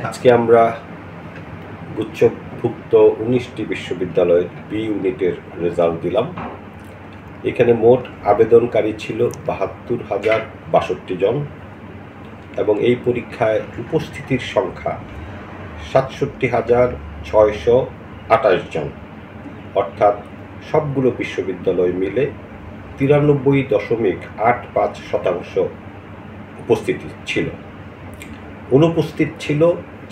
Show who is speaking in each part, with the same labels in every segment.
Speaker 1: আজকে আমরা গুচ্ছভুক্ত 19টি বিশ্ববিদ্যালয়ের বি ইউনিটের রেজাল্ট দিলাম। এখানে মোট আবেদনকারী ছিল 72,062 জন এবং এই পরীক্ষায় উপস্থিতির সংখ্যা 67,628 জন, অর্থাৎ সবগুলো বিশ্ববিদ্যালয় মিলে 93.85% উপস্থিতি ছিল। অনুপস্থিত ছিল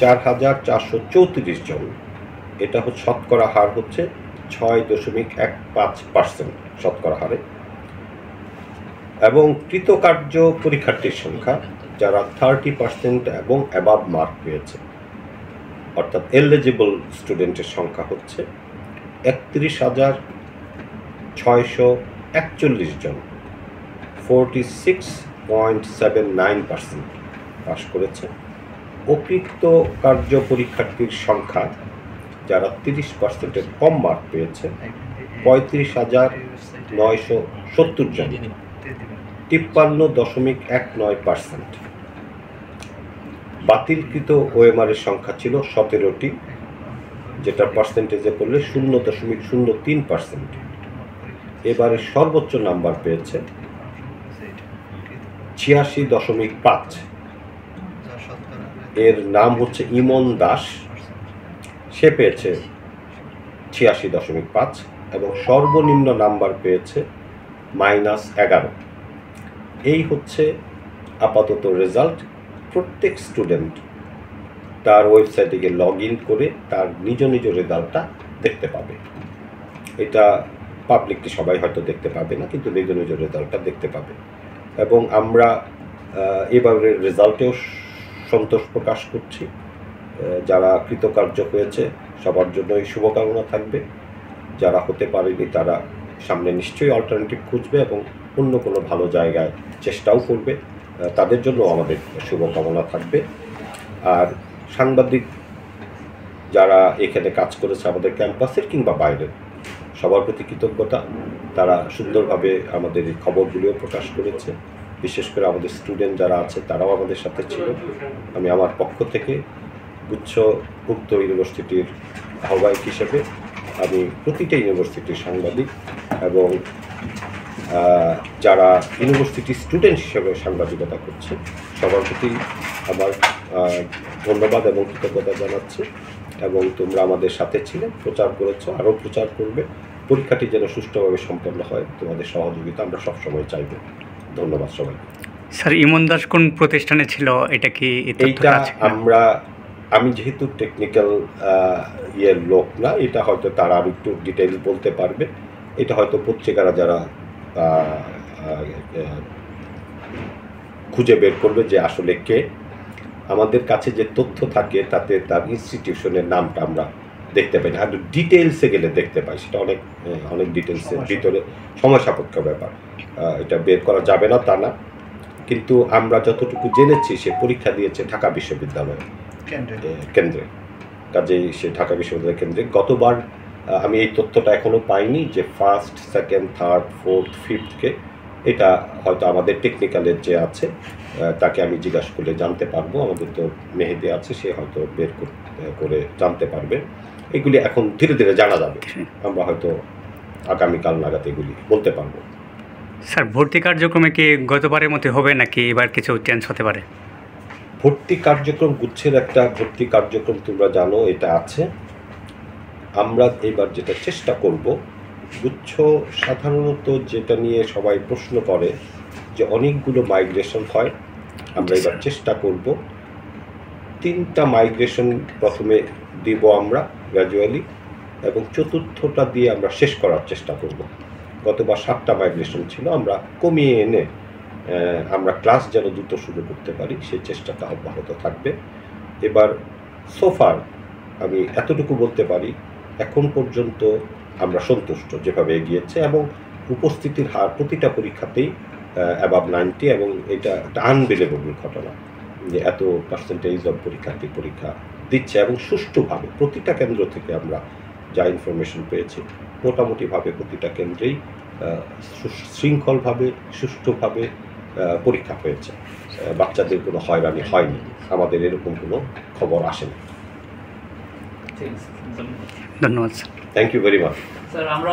Speaker 1: 4,434 জন, এটা হচ্ছে শতকরা হার হচ্ছে 6.15% শতকরা হারে। এবং কৃতকার্য পরীক্ষার্থীর সংখ্যা যারা 30% এবং অ্যাবাভ মার্ক পেয়েছে, অর্থাৎ এলিজিবল স্টুডেন্টের সংখ্যা হচ্ছে 31,641 জন, 46.79% পাশ করেছে। অকৃত কার্য পরীক্ষার্থীর সংখ্যা যারা 30%-এর কম মার্ক পেয়েছে 35,970 জন, 53.19%। বাতিলকৃত ওএমআরের সংখ্যা ছিল 17টি, যেটা পার্সেন্টেজে করলে 0.03%। এবারে সর্বোচ্চ নাম্বার পেয়েছে 86.5। এর নাম হচ্ছে ইমন দাস, সে পেয়েছে 86.5 এবং সর্বনিম্ন নাম্বার পেয়েছে -11। এই হচ্ছে আপাতত রেজাল্ট। প্রত্যেক স্টুডেন্ট তার ওয়েবসাইটে গিয়ে লগ ইন করে তার নিজ নিজ রেজাল্টটা দেখতে পাবে। এটা পাবলিকলি সবাই হয়তো দেখতে পাবে না, কিন্তু নিজ নিজ রেজাল্টটা দেখতে পাবে। এবং আমরা এবারের রেজাল্টেও সন্তোষ প্রকাশ করছি। যারা কৃতকার্য হয়েছে সবার জন্যই শুভকামনা থাকবে। যারা হতে পারেনি তারা সামনে নিশ্চয়ই অল্টারনেটিভ খুঁজবে এবং অন্য কোনো ভালো জায়গায় চেষ্টাও করবে, তাদের জন্য আমাদের শুভকামনা থাকবে। আর সাংবাদিক যারা এখানে কাজ করেছে আমাদের ক্যাম্পাসের কিংবা বাইরের, সবার প্রতি কৃতজ্ঞতা। তারা সুন্দরভাবে আমাদের এই খবরগুলিও প্রকাশ করেছে। বিশেষ করে আমাদের স্টুডেন্ট যারা আছে তারাও আমাদের সাথে ছিল। আমি আমার পক্ষ থেকে গুচ্ছভুক্ত ইউনিভার্সিটির আহ্বায়ক হিসেবে আমি প্রতিটা ইউনিভার্সিটির সাংবাদিক এবং যারা ইউনিভার্সিটি স্টুডেন্ট হিসেবে সাংবাদিকতা করছে সবার প্রতি আমার ধন্যবাদ এবং কৃতজ্ঞতা জানাচ্ছি। এবং তোমরা আমাদের সাথে ছিলে, প্রচার করেছো, আরও প্রচার করবে। পরীক্ষাটি যেন সুষ্ঠুভাবে সম্পন্ন হয়, তোমাদের সহযোগিতা আমরা সবসময় চাইব। ধন্যবাদ সবাই।
Speaker 2: স্যার, ইমন দাস কোন প্রতিষ্ঠানে ছিল? এটা কি
Speaker 1: এইটা আমি যেহেতু টেকনিক্যাল লোক না, এটা হয়তো তারা আর একটু ডিটেইলস বলতে পারবে। এটা হয়তো পত্রিকারা যারা খুঁজে বের করবে যে আসলে কে। আমাদের কাছে যে তথ্য থাকে তাতে তার ইনস্টিটিউশনের নামটা আমরা দেখতে পাই না, আর ডিটেলসে গেলে দেখতে পাই। সেটা অনেক ডিটেলসের ভিতরে সময় সাপেক্ষ ব্যাপার, এটা বের করা যাবে না তা না। কিন্তু আমরা যতটুকু জেনেছি সে পরীক্ষা দিয়েছে ঢাকা বিশ্ববিদ্যালয় কেন্দ্রে, কাজেই সে ঢাকা বিশ্ববিদ্যালয় কেন্দ্রে। গতবার আমি এই তথ্যটা এখনও পাইনি যে ফার্স্ট, সেকেন্ড, থার্ড, ফোর্থ, ফিফথকে। এটা হয়তো আমাদের টেকনিক্যালের যে আছে তাকে আমি জিজ্ঞাসা করলে জানতে পারবো। আমাদের তো মেহেদি আছে, সে হয়তো বের করে জানতে পারবে। এগুলি এখন ধীরে ধীরে জানা যাবে, আমরা হয়তো আগামীকাল নাগাদ এগুলি বলতে পারবো।
Speaker 2: স্যার, ভর্তি কার্যক্রমে কি গতবারের মতো হবে নাকি এবার কিছু চেঞ্জ হতে পারে?
Speaker 1: ভর্তি কার্যক্রম, গুচ্ছের একটা ভর্তি কার্যক্রম তোমরা জানো, এটা আছে। আমরা এবার যেটা চেষ্টা করব, গুচ্ছ সাধারণত যেটা নিয়ে সবাই প্রশ্ন করে যে অনেকগুলো মাইগ্রেশন হয়, আমরা এবার চেষ্টা করব 3টা মাইগ্রেশন প্রথমে দিব আমরা গ্র্যাজুয়ালি, এবং 4র্থটা দিয়ে আমরা শেষ করার চেষ্টা করব। গতবার 7টা মাইগ্রেশন ছিল, আমরা কমিয়ে এনে আমরা ক্লাস যেন দ্রুত শুরু করতে পারি সেই চেষ্টাটা অব্যাহত থাকবে। এবার সোফার আমি এতটুকু বলতে পারি, এখন পর্যন্ত আমরা সন্তুষ্ট যেভাবে এগিয়েছে, এবং উপস্থিতির হার প্রতিটা পরীক্ষাতেই অ্যাবাভ 90, এবং এটা একটা আনবিলিভেবল ঘটনা যে এত পার্সেন্টেজ অফ পরীক্ষার্থী পরীক্ষা দিচ্ছে এবং সুষ্ঠুভাবে প্রতিটা কেন্দ্র থেকে আমরা যা ইনফরমেশন পেয়েছি মোটামুটিভাবে প্রতিটা কেন্দ্রেই শৃঙ্খলভাবে সুষ্ঠুভাবে পরীক্ষা হয়েছে। বাচ্চাদের কোনো হয়রানি হয়নি, আমাদের এরকম কোনো খবর আসেনি।
Speaker 2: ধন্যবাদ sir.
Speaker 1: Thank you very much.
Speaker 3: Sir আমরা